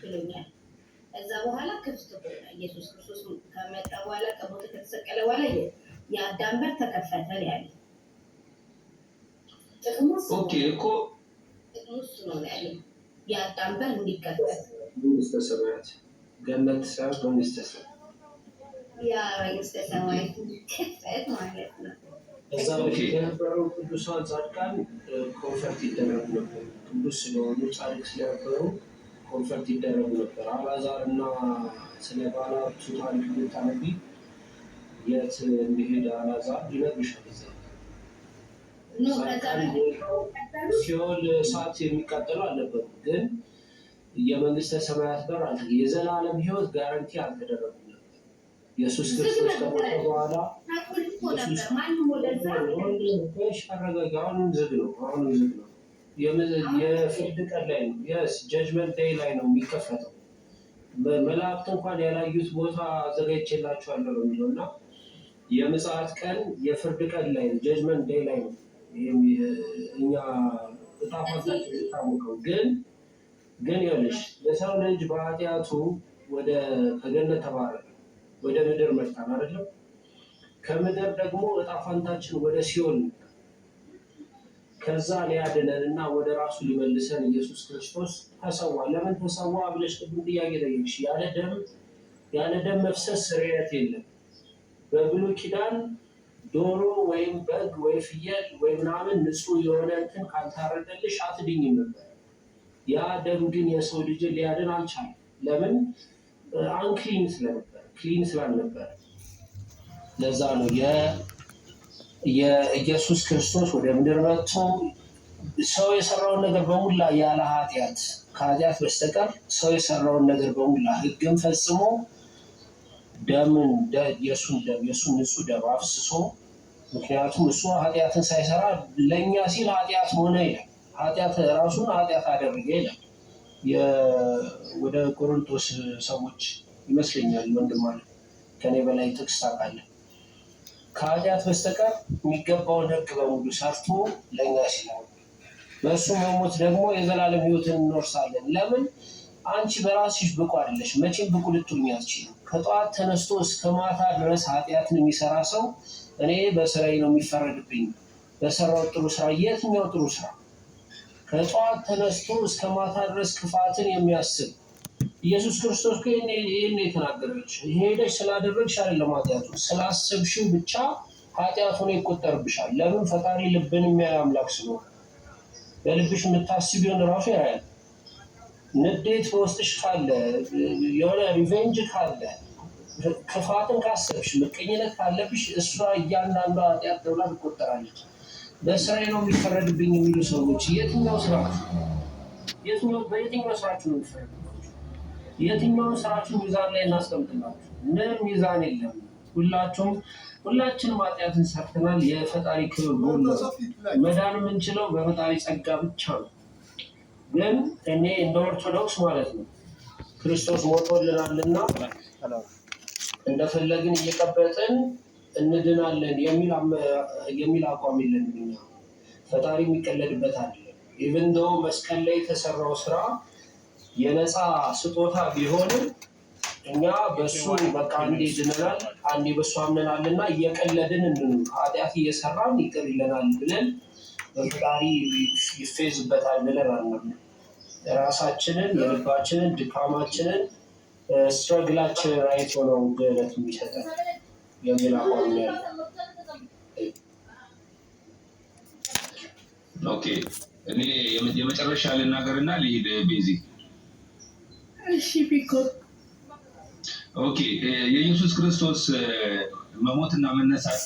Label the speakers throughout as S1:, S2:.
S1: ብሎኛል። ከዛ በኋላ ክፍት ሆነ። ኢየሱስ ክርስቶስ ከመጣ በኋላ ከሞት ከተሰቀለ በኋላ የአዳም በር ተከፈተ ያለ
S2: ኦኬ እኮ
S1: እሱ ነው ያለ የአዳም በር እንዲከፈት
S2: መንግስተ ሰማያት ገነት ሳይሆን መንግስተ ሰማያት
S1: ያ መንግስተ ሰማያት ከፈት ማለት ነው።
S2: እዛ የነበሩ ቅዱሳን ጻድቃን ኮንፈርት ይደረጉ ነበር። ቅዱስ ስለሆኑ ጻድቅ ስለነበሩ ኮንፈርት ይደረጉ ነበር። አልዓዛር እና ስለ ባለሀብቱ ታሪክ ብታነቢ የት እንደሄደ አልዓዛር ይነግርሻል። ሲኦል እሳት የሚቃጠሉ አልነበሩም፣ ግን የመንግስተ ሰማያት በር አለ። የዘላለም ህይወት ጋራንቲ አልተደረጉም ነበር። ኢየሱስ ክርስቶስ ከሞተ በኋላ አሁንም ዝግ ነው። የፍርድ ቀን ላይ ነው። የስ ጀጅመንት ዴይ ላይ ነው የሚከፈተው። መላእክት እንኳን ያላዩት ቦታ አዘጋጅቼላችኋለሁ ነው የሚለው እና የምጽአት ቀን የፍርድ ቀን ላይ ነው፣ ጀጅመንት ዴይ ላይ ነው። እኛ ዕጣ ፈንታችን የታወቀው ግን ይኸውልሽ የሰው ልጅ በኃጢአቱ ከገነት ተባረረ፣ ወደ ምድር መጣን አይደለም። ከምድር ደግሞ ዕጣ ፈንታችን ወደ ሲኦል ነው። ከዛ ሊያድነን እና ወደ ራሱ ሊመልሰን ኢየሱስ ክርስቶስ ተሰዋ። ለምን ተሰዋ ብለሽ ቅድም ጥያቄ ጠየቅሽ። ያለ ደም መፍሰስ ስርየት የለም። በብሉይ ኪዳን ዶሮ ወይም በግ ወይ ፍየል ወይ ምናምን ንጹህ የሆነ እንትን ካልታረደልሽ አትድኝም ነበር። ያ ደም ግን የሰው ልጅ ሊያድን አልቻለም። ለምን? አንክሊን ስለነበር፣ ክሊን ስላልነበር። ለዛ ነው የኢየሱስ ክርስቶስ ወደ ምድር መጥቶ ሰው የሰራውን ነገር በሙላ ያለ ኃጢአት ከኃጢአት በስተቀር ሰው የሰራውን ነገር በሙላ ሕግን ፈጽሞ የእሱን ንጹህ ደም አፍስሶ፣ ምክንያቱም እሱ ኃጢአትን ሳይሰራ ለእኛ ሲል ኃጢአት ሆነ ይላል። ራሱን ኃጢአት አደረገ ይላል። ወደ ቆሮንቶስ ሰዎች ይመስለኛል ወንድም አለ ከኔ በላይ ጥቅስ ታውቃለህ። ከኃጢአት በስተቀር የሚገባውን ሕግ በሙሉ ሰርቶ ለእኛ ሲል በእሱ መሞት ደግሞ የዘላለም ሕይወትን እንወርሳለን። ለምን? አንቺ በራስሽ ብቁ አይደለሽ። መቼም ብቁ ልትሆኚ አትችይም። ከጠዋት ተነስቶ እስከ ማታ ድረስ ኃጢአትን የሚሰራ ሰው እኔ በስራዬ ነው የሚፈረድብኝ፣ በሰራው ጥሩ ስራ። የትኛው ጥሩ ስራ? ከጠዋት ተነስቶ እስከ ማታ ድረስ ክፋትን የሚያስብ ኢየሱስ ክርስቶስ ይህን የተናገረች ሄደሽ ስላደረግሽ አይደለም፣ ኃጢአቱ ስላሰብሽው ብቻ ኃጢአቱን ይቆጠርብሻል። ለምን? ፈጣሪ ልብን የሚያይ አምላክ ስለሆነ በልብሽ የምታስቢውን ራሱ ያያል። ንዴት በውስጥሽ ካለ፣ የሆነ ሪቬንጅ ካለ፣ ክፋትን ካሰብሽ፣ ምቀኝነት ካለብሽ እሷ እያንዳንዷ ኃጢአት ተብላ ትቆጠራለች። በስራዬ ነው የሚፈረድብኝ የሚሉ ሰዎች በየትኛው ስራችሁ ነው የሚፈረድ? የትኛውን ስራችሁ ሚዛን ላይ እናስቀምጥላችሁ? ምንም ሚዛን የለም። ሁላችንም ኃጢአትን ሰርተናል። የፈጣሪ ክብር ሁሉ መዳን የምንችለው በፈጣሪ ጸጋ ብቻ ነው። ግን እኔ እንደ ኦርቶዶክስ ማለት ነው ክርስቶስ ሞቶልናልና እንደፈለግን እየቀበጥን እንድናለን የሚል አቋም የለንም። እኛ ፈጣሪ የሚቀለድበት አይደለም። ኢቭን ዶ መስቀል ላይ የተሰራው ስራ የነፃ ስጦታ ቢሆንም እኛ በሱ በቃ አንዴ ድነናል፣ አንዴ በሱ አምነናልና እየቀለድን ኃጢአት እየሰራን ይቅር ይለናል ብለን በፈጣሪ ይፌዝበታል ብለን አናምንም። ራሳችንን፣ የልባችንን፣ ድካማችንን፣ ስትረግላችንን አይቶ ነው ገነት የሚሰጠን የሚል አቋም ያለ።
S3: ኦኬ እኔ የመጨረሻ ልናገርና ልሂድ ቤዚ።
S1: እሺ ፒኮ።
S3: ኦኬ የኢየሱስ ክርስቶስ መሞትና መነሳት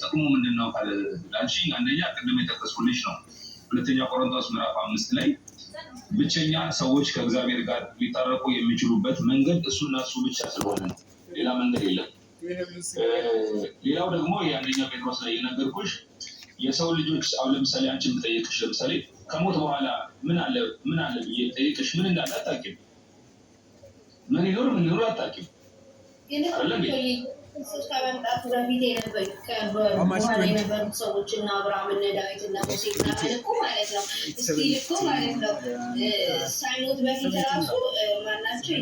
S3: ጥቅሙ ምንድን ነው ካልሽኝ፣ አንደኛ ቅድም የጠቀስኩልሽ ነው። ሁለተኛ ቆሮንቶስ ምዕራፍ 5 ላይ ብቸኛ ሰዎች ከእግዚአብሔር ጋር ሊታረቁ የሚችሉበት መንገድ እሱና እሱ ብቻ ስለሆነ ነው፣ ሌላ መንገድ የለም። ሌላው ደግሞ የአንደኛ ጴጥሮስ ላይ የነገርኩሽ የሰው ልጆች አሁን ለምሳሌ አንቺን ብጠይቅሽ ለምሳሌ ከሞት በኋላ ምን አለ ብዬ ጠይቅሽ ምን እንዳለ አታውቂም። ምን ይኖር አታውቂም።
S1: ከመምጣቱ በፊት የነበሩት ሰዎች እና አብርሃም እና ዳዊት እና ሙሴ እኮ ማለት ነው እስኪ እኮ ማለት ነው ሳይሞት በፊት ራሱ ማናቸው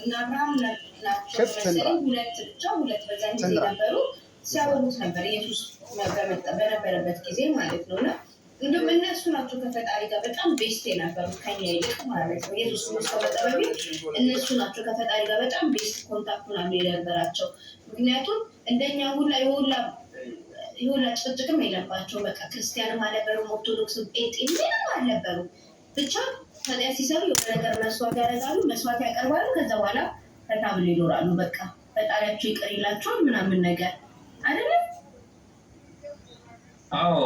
S1: እና አብርሃም ናቸው መሰለኝ ሁለት በዛ ጊዜ ነበሩ ሲያወሩት ነበር ኢየሱስ በነበረበት ጊዜ ማለት ነው። እና እንደውም እነሱ ናቸው ከፈጣሪ ጋር በጣም ቤስት የነበሩት ከኛ ይልቅ ማለት ነው። ኢየሱስ ከመጣ በፊት እነሱ ናቸው ከፈጣሪ ጋር በጣም ቤስት ኮንታክት ምናምን የነበራቸው። ምክንያቱም እንደኛ ሁላ የሁላ ጭቅጭቅም የለባቸው። በቃ ክርስቲያንም አልነበሩም፣ ኦርቶዶክስም ጴንጤ ምንም አልነበሩም። ብቻ ኃጢአት ሲሰሩ የሆነ ነገር መስዋዕት ያደርጋሉ፣ መስዋዕት ያቀርባሉ። ከዛ በኋላ ፈታ ብለው ይኖራሉ። በቃ ፈጣሪያቸው ይቅር ይላቸዋል ምናምን ነገር አይደለም።
S3: አዎ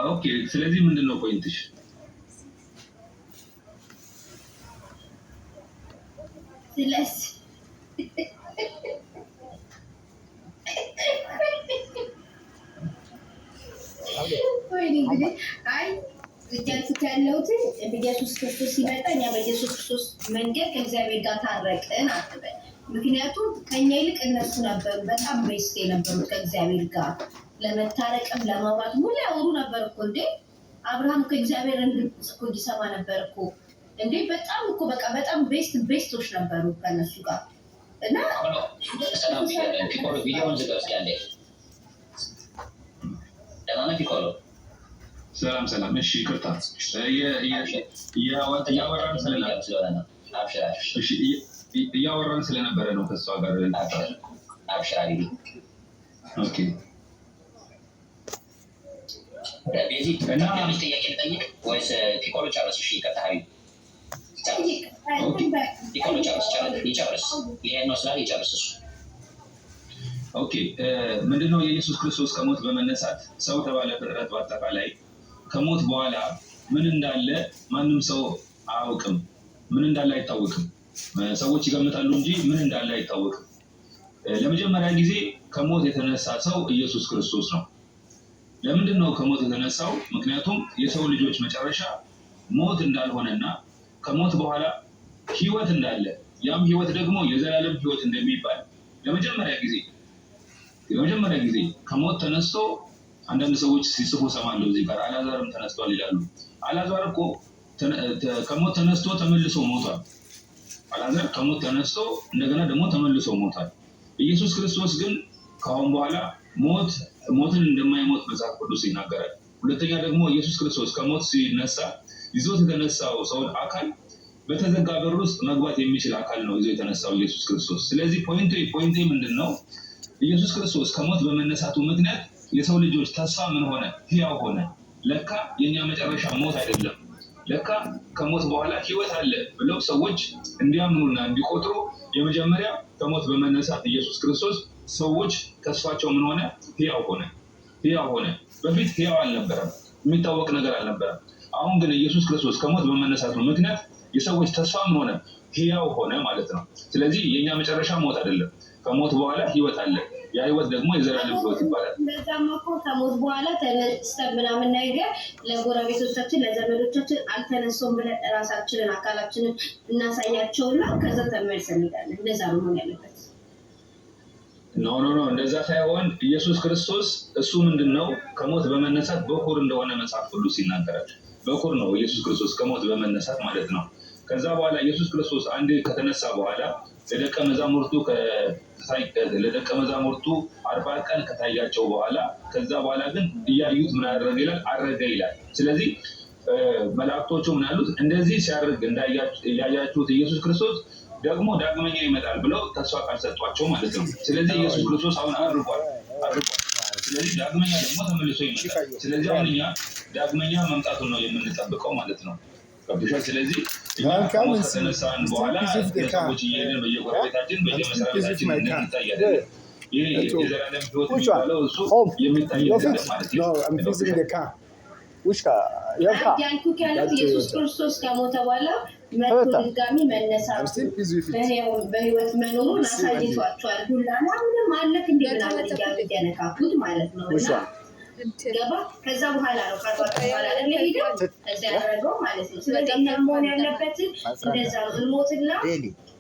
S3: ኦኬ። ስለዚህ ምንድነው ፖይንትሽ?
S1: ስለዚህ አይ እያልኩት ያለሁት በኢየሱስ ክርስቶስ ሲመጣ እኛ በኢየሱስ ክርስቶስ መንገድ ከእግዚአብሔር ጋር ታረቅን አትበል። ምክንያቱም ከኛ ይልቅ እነሱ ነበሩ በጣም ቤስት የነበሩት ከእግዚአብሔር ጋር ለመታረቅም ለማውራት ሁሉ ያወሩ ነበር እኮ እንዴ። አብርሃም ከእግዚአብሔርን ድምፅ እኮ እንዲሰማ ነበር እኮ እንዴ። በጣም እኮ በቃ በጣም ቤስቶች ነበሩ ከነሱ ጋር እና
S3: ሰላም። እሺ ይቅርታ እያወራን ስለነበረ ነው ከሷ ጋር ኦኬ።
S4: እና ጥያቄ ልጠይቅ ወይስ ፒኮሎ ጨርስ? እሺ ይቅርታ ፒኮሎ ይጨርስ። ይሄን ነው ስላል ይጨርስ እሱ።
S3: ኦኬ ምንድነው የኢየሱስ ክርስቶስ ከሞት በመነሳት ሰው ተባለ ፍጥረት በአጠቃላይ ከሞት በኋላ ምን እንዳለ ማንም ሰው አያውቅም። ምን እንዳለ አይታወቅም። ሰዎች ይገምታሉ እንጂ ምን እንዳለ አይታወቅም። ለመጀመሪያ ጊዜ ከሞት የተነሳ ሰው ኢየሱስ ክርስቶስ ነው። ለምንድን ነው ከሞት የተነሳው? ምክንያቱም የሰው ልጆች መጨረሻ ሞት እንዳልሆነና ከሞት በኋላ ህይወት እንዳለ፣ ያም ህይወት ደግሞ የዘላለም ህይወት እንደሚባል ለመጀመሪያ ጊዜ ከሞት ተነስቶ አንዳንድ ሰዎች ሲጽፉ ሰማለሁ እዚህ ጋር አልዓዛርም ተነስቷል ይላሉ። አልዓዛር እኮ ከሞት ተነስቶ ተመልሶ ሞቷል። አልዓዛር ከሞት ተነስቶ እንደገና ደግሞ ተመልሶ ሞቷል። ኢየሱስ ክርስቶስ ግን ከአሁን በኋላ ሞትን እንደማይሞት መጽሐፍ ቅዱስ ይናገራል። ሁለተኛ ደግሞ ኢየሱስ ክርስቶስ ከሞት ሲነሳ ይዞት የተነሳው ሰው አካል በተዘጋ በር ውስጥ መግባት የሚችል አካል ነው ይዞ የተነሳው ኢየሱስ ክርስቶስ። ስለዚህ ፖይንቴ ምንድን ነው? ኢየሱስ ክርስቶስ ከሞት በመነሳቱ ምክንያት የሰው ልጆች ተስፋ ምን ሆነ? ሕያው ሆነ። ለካ የኛ መጨረሻ ሞት አይደለም፣ ለካ ከሞት በኋላ ህይወት አለ ብለው ሰዎች እንዲያምኑና እንዲቆጥሩ የመጀመሪያ ከሞት በመነሳት ኢየሱስ ክርስቶስ ሰዎች ተስፋቸው ምን ሆነ? ሕያው ሆነ። በፊት ሕያው አልነበረም፣ የሚታወቅ ነገር አልነበረም። አሁን ግን ኢየሱስ ክርስቶስ ከሞት በመነሳቱ ምክንያት የሰዎች ተስፋ ምን ሆነ? ሕያው ሆነ ማለት ነው። ስለዚህ የኛ መጨረሻ ሞት አይደለም፣ ከሞት በኋላ ህይወት አለ። ያ ህይወት ደግሞ የዘላለም ህይወት ይባላል።
S1: በዛም እኮ ከሞት በኋላ ተነስተን ምናምን ነገር ለጎረቤቶቻችን ለዘመዶቻችን አልተነሱም ብለን ራሳችንን አካላችንን እናሳያቸውና ከዛ ተመልሰን እንሄዳለን። እንደዛ ነው መሆን ያለበት።
S3: ኖ እንደዛ ሳይሆን ኢየሱስ ክርስቶስ እሱ ምንድነው ከሞት በመነሳት በኩር እንደሆነ መጽሐፍ ቅዱስ ይናገራል። በኩር ነው ኢየሱስ ክርስቶስ ከሞት በመነሳት ማለት ነው። ከዛ በኋላ ኢየሱስ ክርስቶስ አንዴ ከተነሳ በኋላ ለደቀ መዛሙርቱ 40 ቀን ከታያቸው በኋላ ከዛ በኋላ ግን እያዩት ምን አደረገ ይላል? አረገ ይላል። ስለዚህ መላእክቶቹ ምን አሉት? እንደዚህ ሲያደርግ እያያችሁት ኢየሱስ ክርስቶስ ደግሞ ዳግመኛ ይመጣል ብለው ተስፋ ቃል ሰጧቸው ማለት ነው። ስለዚህ ኢየሱስ ክርስቶስ አሁን አርጓል። ስለዚህ ዳግመኛ ደግሞ ተመልሶ ይመጣል። ስለዚህ አሁን እኛ ዳግመኛ መምጣቱን ነው የምንጠብቀው ማለት ነው። ስለዚህ ከተነሳን በኋላ ሰዎች እየሄድን በየጎረቤታችን በየመስሪያ ቤታችን እንታያለን። ይህ የዘላለም ህይወት የሚባለው እሱ የሚታይበት ማለት ነው።
S1: ያልኩት ያሉት ኢየሱስ ክርስቶስ ከሞተ በኋላ መጥቶ ድጋሚ መነሳቱ በህይወት መኖሩን አሳይቷቸዋል። ሁላና ምንም አለክ እንደ ምናምን እያነካኩት ማለት ነው። ገባ? ከዛ በኋላ ነው ከአርባ በኋላ ለሚሄደው እዛ ያደረገው ማለት ነው። ስለዚህ እኛ መሆን ያለበትን እንደዛ ነው። እንሞትና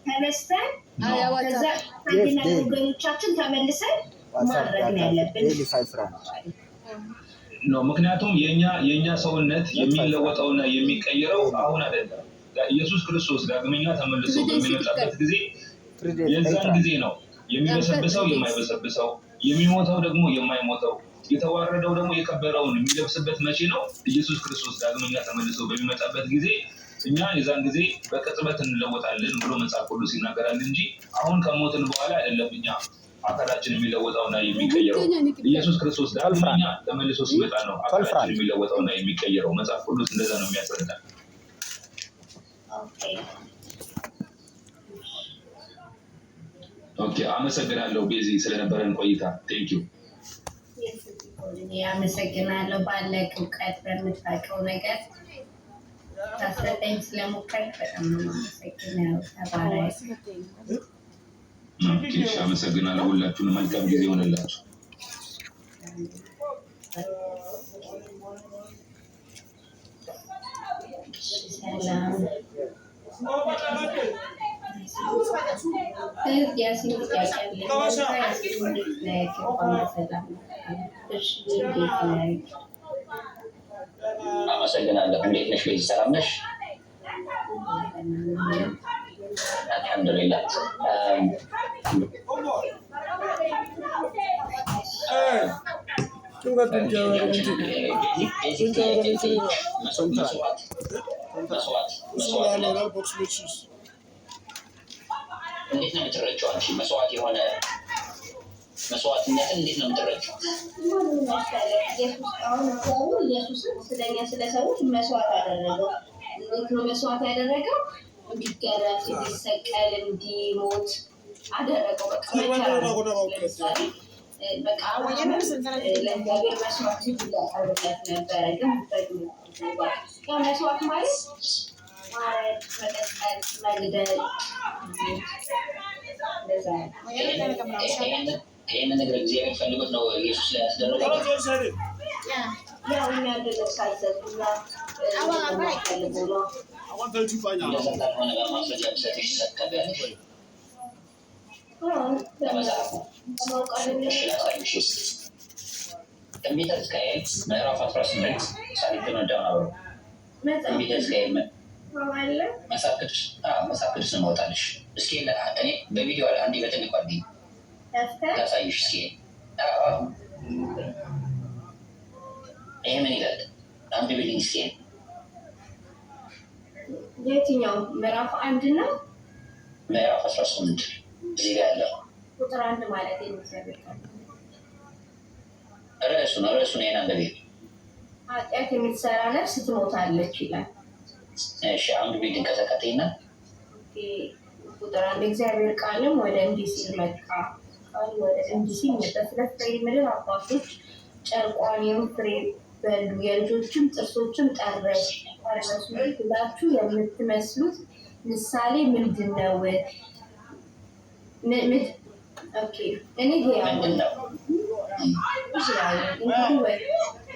S1: ተነስተን ከዛ አንድና ወገኖቻችን ተመልሰን ማድረግ ነው ያለብን ነው።
S3: ምክንያቱም የኛ ሰውነት የሚለወጠውና የሚቀይረው አሁን አይደለም። ኢየሱስ ክርስቶስ ዳግመኛ ተመልሶ በሚመጣበት ጊዜ የዛን ጊዜ ነው የሚበሰብሰው የማይበሰብሰው፣ የሚሞተው ደግሞ የማይሞተው፣ የተዋረደው ደግሞ የከበረውን የሚለብስበት መቼ ነው? ኢየሱስ ክርስቶስ ዳግመኛ ተመልሶ በሚመጣበት ጊዜ እኛ የዛን ጊዜ በቅጽበት እንለወጣለን ብሎ መጽሐፍ ቅዱስ ይናገራል እንጂ አሁን ከሞትን በኋላ አይደለም እኛ አካላችን የሚለወጠውና የሚቀየረው። ኢየሱስ ክርስቶስ ዳግመኛ ተመልሶ ሲመጣ ነው አካላችን የሚለወጠውና የሚቀየረው። መጽሐፍ ቅዱስ እንደዛ ነው የሚያስረዳል። ኦኬ፣ አመሰግናለሁ ቤዚ ስለነበረን ቆይታ። ቴንክ ዩ።
S1: አመሰግናለሁ። ባለቅ እውቀት በምታውቀው ነገር ታስረዳኝ ስለሞከርክ በጣም ነው የማመሰግነው። ተባረክ።
S3: ኦኬ፣ አመሰግናለሁ። ሁላችሁንም መልካም ጊዜ ይሆንላችሁ።
S1: ሰላም
S4: አመሰግናለሁ። እንዴት ነሽ? ቤዚ ሰላም ነሽ? አልሐምዱሊላህ። እንዴት ነው የምትረጂው አንቺ? መስዋዕት የሆነ መስዋዕትነትን እንዴት ነው የምትረጂው?
S1: ኢየሱስን ስለኛ ስለ ሰዎች መስዋዕት አደረገው። እንዴት ነው መስዋዕት ያደረገው? እንዲገረፍ፣ እንዲሰቀል፣ እንዲሞት አደረገው። በቃ ለእግዚአብሔር መስዋዕት እያቀረበለት ነበረ። ግን መስዋዕት ማለት ማረድ፣ መቀጠል፣ መግደል።
S4: ይህን ነገር እግዚአብሔር ፈልጎት ነው ኢየሱስ ላይ ያስደረገው።
S1: ያው የሚያደርገው ሳይሰጡና ፈልጎ ነው።
S4: እንደዛ ካልሆነ በማስረጃ ብሰጥሽ ትሰቀቢያለሽ። ትንቢተ ሕዝቅኤል ምዕራፍ 18 ሳሊትን ወደሆነ ትንቢተ ሕዝቅኤል መጽሐፍ ቅዱስ ነው ማውጣልሽ። እስኪ እኔ በቪዲዮ አንዴ በትልቁ አድርጊ ላሳይሽ። እስኪ ይሄ ምን ይላል? አንድ ብልኝ እስኪ።
S1: የትኛው ምዕራፍ 1 ነው?
S4: ምዕራፍ 18 እዚህ ጋር ያለው
S1: ቁጥር 1 ማለት የሚሰብር
S4: ርዕሱን ይሄን አንብቤ።
S1: ኃጢአት የምትሰራ ነፍስ ትሞታለች ይላል።
S4: እሺ፣ አንድ ቤትን ከተከተይና
S1: ቁጥር 1 እግዚአብሔር ቃልም ወደ እንዲህ ሲል መጣ። ቃል ወደ እንዲህ ሲል መጣ። ስለ ፍሬ ምድር አባቶች ጨርቋኔውን ፍሬ በሉ፣ የልጆችም ጥርሶችም ጠረሱ ብላችሁ የምትመስሉት ምሳሌ ምንድን ነው? እኔ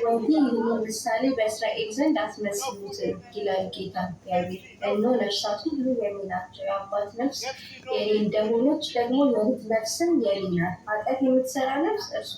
S1: ወዲህ ይህንን ምሳሌ በእስራኤል ዘንድ አትመስሉትም ይላል ጌታ እግዚአብሔር። እነሆ ነፍሳት ሁሉ የኔ ናቸው፣ የአባት ነፍስ የኔ እንደሆነች ደግሞ የልጅ ነፍስም የኔ ናት። ኃጢአት የምትሰራ ነፍስ እርሱ